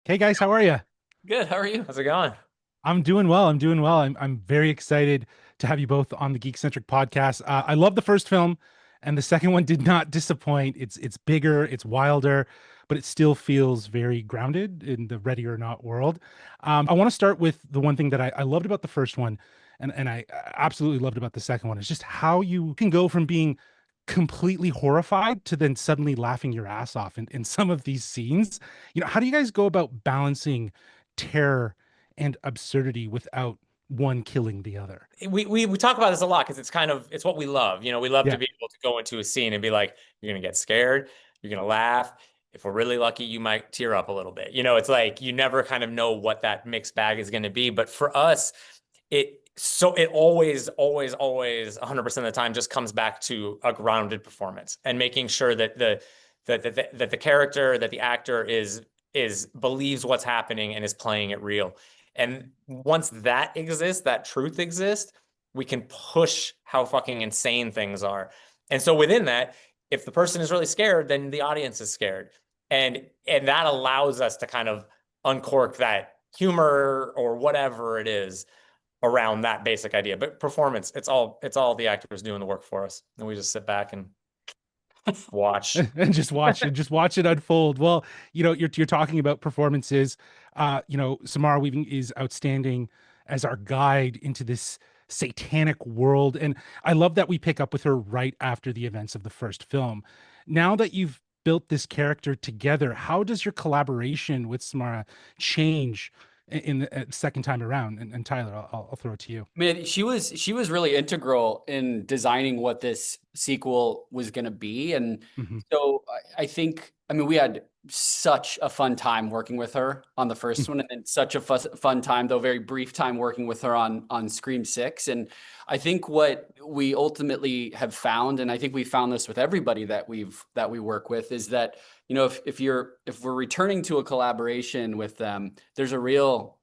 Hey guys, how are you? Good. How are you? How's it going? I'm doing well. I'm doing well. I'm very excited to have you both on the Geekcentric podcast. I love the first film, and the second one did not disappoint. It's bigger, it's wilder, but it still feels very grounded in the Ready or Not world. I want to start with the one thing that I loved about the first one, and I absolutely loved about the second one. Is just how you can go from being completely horrified to then suddenly laughing your ass off in some of these scenes. How do you guys go about balancing terror and absurdity without one killing the other? We talk about this a lot because it's what we love. We love to Yeah. be able to go into a scene and be like, you're gonna get scared, you're gonna laugh. If we're really lucky, you might tear up a little bit. It's like you never kind of know what that mixed bag is gonna be. But for us, it always, always, always 100% of the time just comes back to a grounded performance and making sure that the character, that the actor is believes what's happening and is playing it real. And once that exists, that truth exists, we can push how fucking insane things are. And so within that, if the person is really scared, then the audience is scared. And that allows us to kind of uncork that humor or whatever it is around that basic idea. But performance, it's all the actors doing the work for us. And we just sit back and watch. And just watch it unfold. Well, you're talking about performances. Samara Weaving is outstanding as our guide into this satanic world, and I love that we pick up with her right after the events of the first film. Now that you've built this character together, how does your collaboration with Samara change in the second time around? And Tyler, I'll throw it to you. Man, she was really integral in designing what this sequel was going to be, and Mhm. so I think we had such a fun time working with her on the first one, and then such a fun time, though very brief time, working with her on Scream 6. And I think what we ultimately have found, and I think we found this with everybody that we work with, is that if we're returning to a collaboration with them, there's a real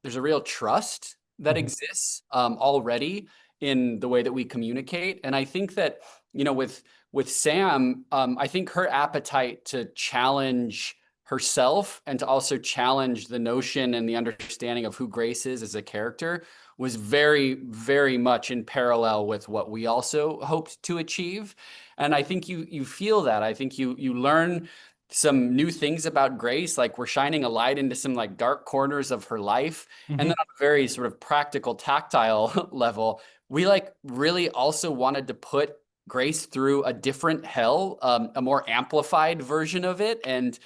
trust that Mhm. exists already in the way that we communicate. And I think that, with Sam, I think her appetite to challenge herself and to also challenge the notion and the understanding of who Grace is as a character was very, very much in parallel with what we also hoped to achieve. And I think you feel that. I think you learn some new things about Grace, like we're shining a light into some like dark corners of her life. And Mhm. then on a very sort of practical, tactile level, we like really also wanted to put Grace through a different hell, a more amplified version of it. And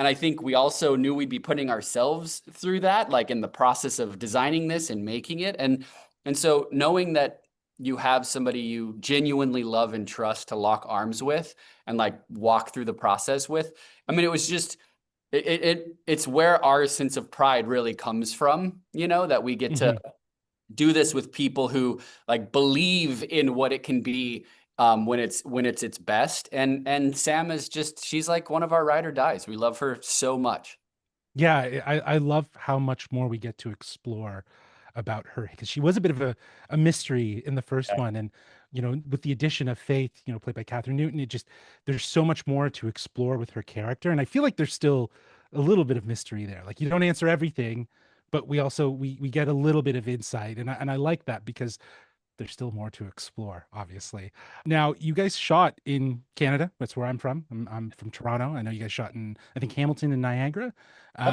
I think we also knew we'd be putting ourselves through that, like in the process of designing this and making it. And so knowing that you have somebody you genuinely love and trust to lock arms with and like walk through the process with, it was just it's where our sense of pride really comes from, that we get to Mhm. do this with people who like believe in what it can be, when it's its best. And Sam is just, she's like one of our ride or dies. We love her so much. Yeah, I love how much more we get to explore about her because she was a bit of a mystery in the first one. And, with the addition of Faith, played by Catherine Newton, there's so much more to explore with her character. And I feel like there's still a little bit of mystery there. Like you don't answer everything, but we get a little bit of insight. And I like that because there's still more to explore, obviously. Now, you guys shot in Canada. That's where I'm from. I'm from Toronto. I know you guys shot in, I think, Hamilton and Niagara. Yep.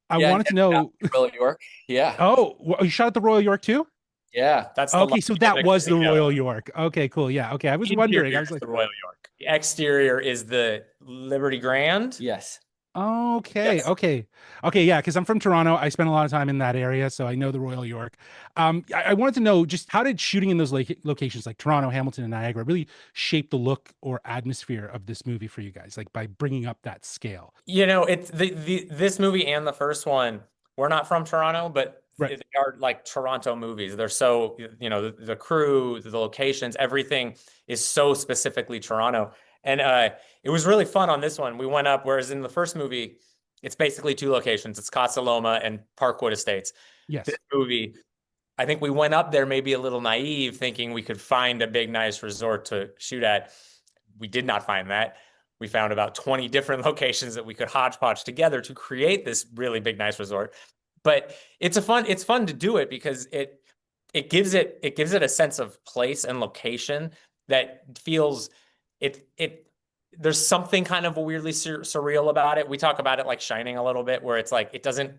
I Yeah, wanted to and know. Royal York. Yeah. Oh, you shot at the Royal York too? Yeah. That's the Okay, so lucky that gimmick was we the know. Royal York. Okay, cool. Yeah. Okay, I was wondering. I Interior was is like, the Royal York. The exterior is the Liberty Grand. Yes. okay, Yes. okay, okay, yeah, because I'm from Toronto. I spent a lot of time in that area, so I know the Royal York. I wanted to know just how did shooting in those locations like Toronto, Hamilton, and Niagara really shape the look or atmosphere of this movie for you guys, like by bringing up that scale? It's the this movie and the first one. We're not from Toronto, but Right. they are like Toronto movies. They're so, the crew, the locations, everything is so specifically Toronto. And it was really fun on this one. We went up, whereas in the first movie, it's basically two locations. It's Casa Loma and Parkwood Estates. This Yes. movie, I think we went up there maybe a little naive, thinking we could find a big, nice resort to shoot at. We did not find that. We found about 20 different locations that we could hodgepodge together to create this really big, nice resort. But it's fun to do it because it gives it a sense of place and location that feels there's something kind of weirdly surreal about it. We talk about it like Shining a little bit, where it's like it doesn't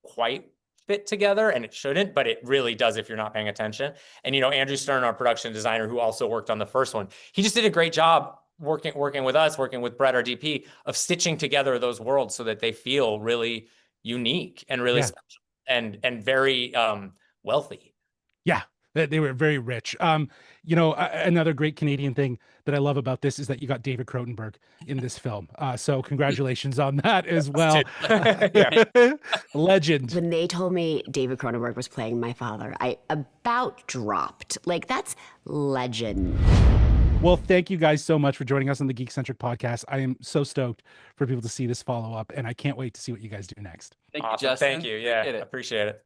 quite fit together, and it shouldn't, but it really does if you're not paying attention. And Andrew Stern, our production designer, who also worked on the first one, he just did a great job working with us, working with Brett, our DP, of stitching together those worlds so that they feel really unique and really special and very wealthy. Yeah, they were very rich. Another great Canadian thing that I love about this is that you got David Cronenberg in this film. So congratulations on that as well. Legend. When they told me David Cronenberg was playing my father, I about dropped. Like, that's legend. Well, thank you guys so much for joining us on the Geekcentric podcast. I am so stoked for people to see this follow up, and I can't wait to see what you guys do next. Thank you, Justin. Thank you. Yeah, appreciate it.